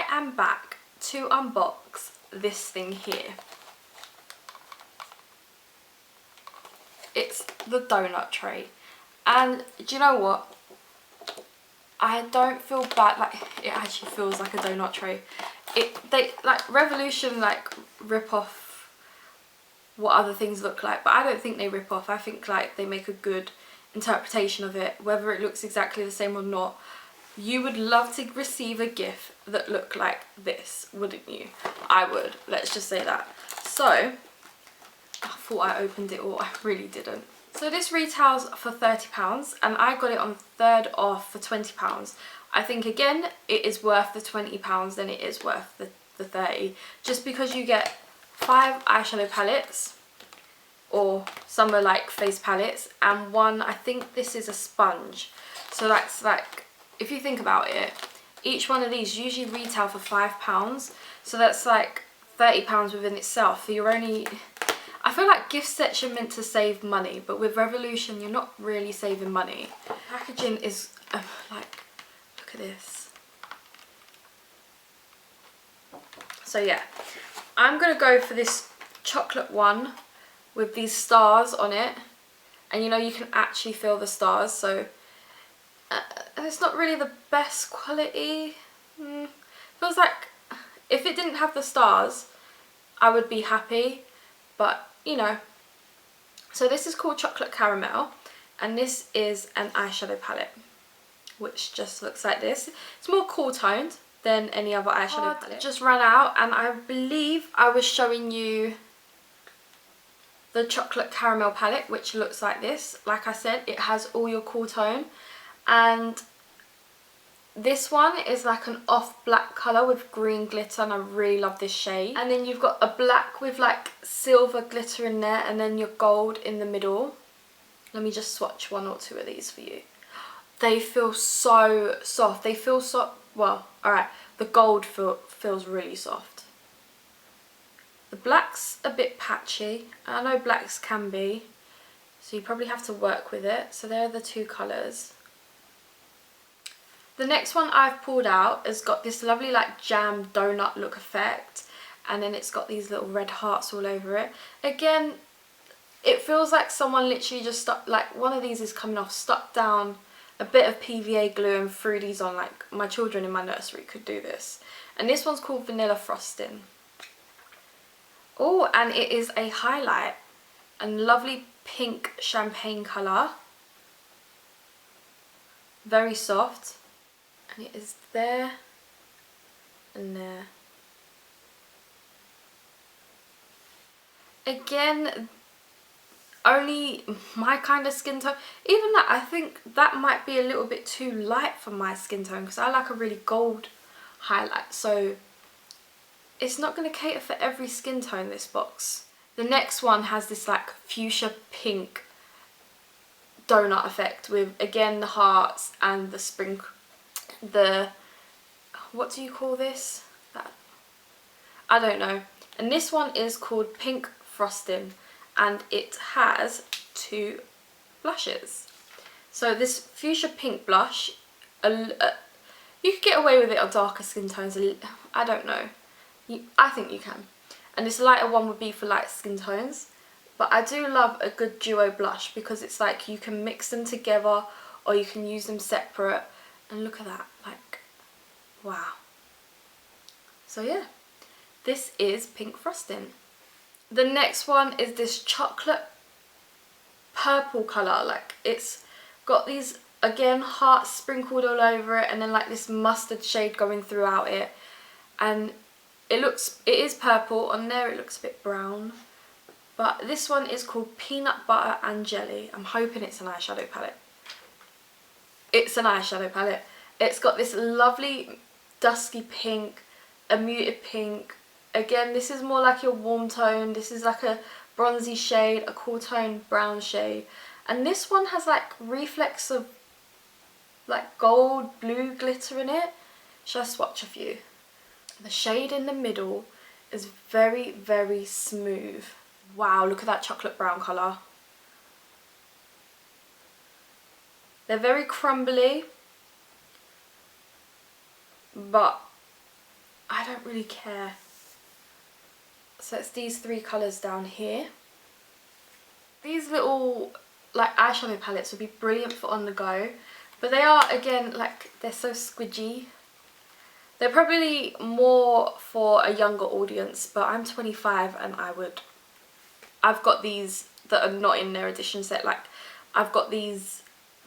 am back to unbox this thing here. It's the donut tray. And do you know what? I don't feel bad, like it actually feels like a donut tray. They like Revolution like rip off what other things look like, but I don't think they rip off. I think like they make a good interpretation of it, whether it looks exactly the same or not. You would love to receive a gift that looked like this, wouldn't you? I would, let's just say that. So I thought I opened it all, I really didn't. So this retails for £30 and I got it on 3rd off for £20. I think again it is worth the £20 than it is worth the 30, just because you get 5 eyeshadow palettes, or some are like face palettes, and one, I think this is a sponge. So that's like, if you think about it, each one of these usually retail for £5, so that's like £30 within itself. So you're only, I feel like gift sets are meant to save money, but with Revolution you're not really saving money. Packaging is like, look at this. So yeah, I'm gonna go for this chocolate one with these stars on it, and you know, you can actually feel the stars, so it's not really the best quality. Feels like if it didn't have the stars I would be happy, but you know. So this is called Chocolate Caramel, and this is an eyeshadow palette which just looks like this. It's more cool toned than any other eyeshadow palette. Just ran out, and I believe I was showing you the Chocolate Caramel palette, which looks like this. Like I said, it has all your cool tone, and this one is like an off black colour with green glitter, and I really love this shade. And then you've got a black with like silver glitter in there, and then your gold in the middle. Let me just swatch 1 or 2 of these for you. They feel so soft. They feel so, well, alright, the gold feels really soft. The black's a bit patchy. I know blacks can be, so you probably have to work with it. So there are the 2 colours. The next one I've pulled out has got this lovely like jam donut look effect, and then it's got these little red hearts all over it. Again, it feels like someone literally just stuck, like one of these is coming off, stuck down a bit of PVA glue and threw these on. Like my children in my nursery could do this. And this one's called Vanilla Frosting. Oh, and it is a highlight, a lovely pink champagne colour, very soft, and it is there and there. Again, only my kind of skin tone. Even that, I think that might be a little bit too light for my skin tone, because I like a really gold highlight, so it's not going to cater for every skin tone, this box. The next one has this like fuchsia pink donut effect with, again, the hearts and the sprinkle, the, what do you call this? That, I don't know. And this one is called Pink Frosting, and it has 2 blushes. So this fuchsia pink blush, you could get away with it on darker skin tones, I don't know. I think you can. And this lighter one would be for light skin tones. But I do love a good duo blush, because it's like you can mix them together or you can use them separate. And look at that, like, wow. So yeah, this is Pink Frosting. The next one is this chocolate purple colour. Like, it's got these, again, hearts sprinkled all over it, and then like this mustard shade going throughout it. And it is purple. On there it looks a bit brown. But this one is called Peanut Butter and Jelly. I'm hoping it's an eyeshadow palette. It's an eyeshadow palette. It's got this lovely dusky pink, a muted pink. Again, this is more like your warm tone. This is like a bronzy shade, a cool tone brown shade. And this one has like reflex of like gold, blue glitter in it. Shall I swatch a few? The shade in the middle is very, very smooth. Wow, look at that chocolate brown colour. They're very crumbly, but I don't really care. So it's these 3 colours down here. These little like eyeshadow palettes would be brilliant for on the go, but they are, again, like, they're so squidgy. They're probably more for a younger audience, but I'm 25 and I've got these that are not in their edition set. Like, I've got these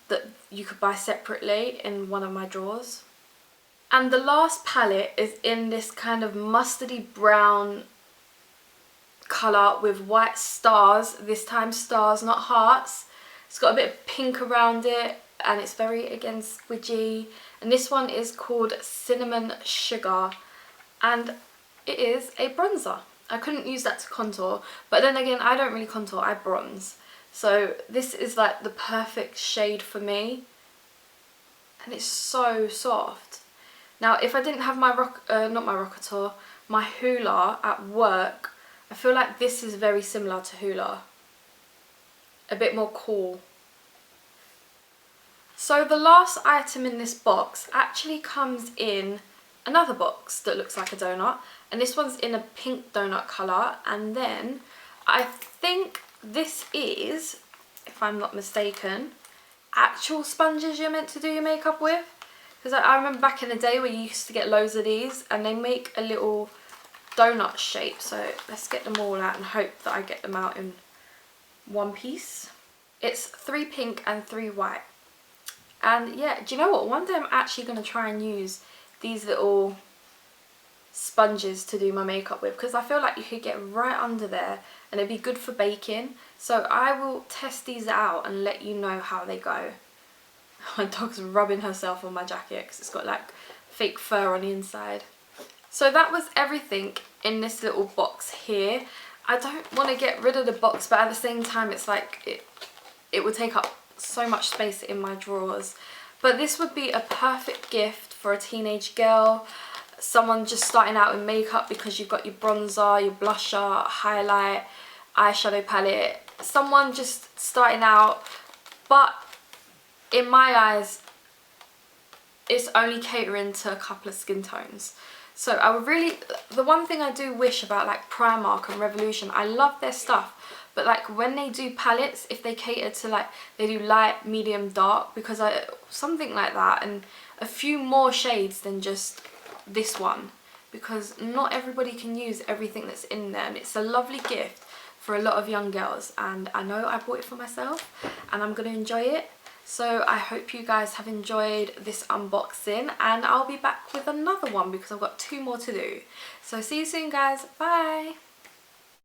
that you could buy separately in one of my drawers. And the last palette is in this kind of mustardy brown colour with white stars, this time stars, not hearts. It's got a bit of pink around it and it's very, again, squidgy. And this one is called Cinnamon Sugar and it is a bronzer. I couldn't use that to contour, but then again, I don't really contour, I bronze. So this is like the perfect shade for me and it's so soft. Now, if I didn't have my my Hoola at work, I feel like this is very similar to Hoola. A bit more cool. So the last item in this box actually comes in another box that looks like a donut, and this one's in a pink donut colour, and then I think this is, if I'm not mistaken, actual sponges you're meant to do your makeup with. Because I remember back in the day where you used to get loads of these and they make a little donut shape. So let's get them all out and hope that I get them out in one piece. It's 3 pink and 3 white. And yeah, do you know what? One day I'm actually going to try and use these little sponges to do my makeup with, because I feel like you could get right under there and it'd be good for baking. So I will test these out and let you know how they go. My dog's rubbing herself on my jacket because it's got like fake fur on the inside. So that was everything in this little box here. I don't want to get rid of the box, but at the same time it's like it would take up so much space in my drawers. But this would be a perfect gift for a teenage girl, someone just starting out in makeup, because you've got your bronzer, your blusher, highlight, eyeshadow palette, someone just starting out. But in my eyes, it's only catering to a couple of skin tones. So I would really, the one thing I do wish about like Primark and Revolution, I love their stuff, but like when they do palettes, if they cater to like, they do light, medium, dark, because something like that, and a few more shades than just this one, because not everybody can use everything that's in there, and it's a lovely gift for a lot of young girls, and I know I bought it for myself and I'm going to enjoy it. So I hope you guys have enjoyed this unboxing, and I'll be back with another one because I've got 2 more to do. So see you soon, guys. Bye.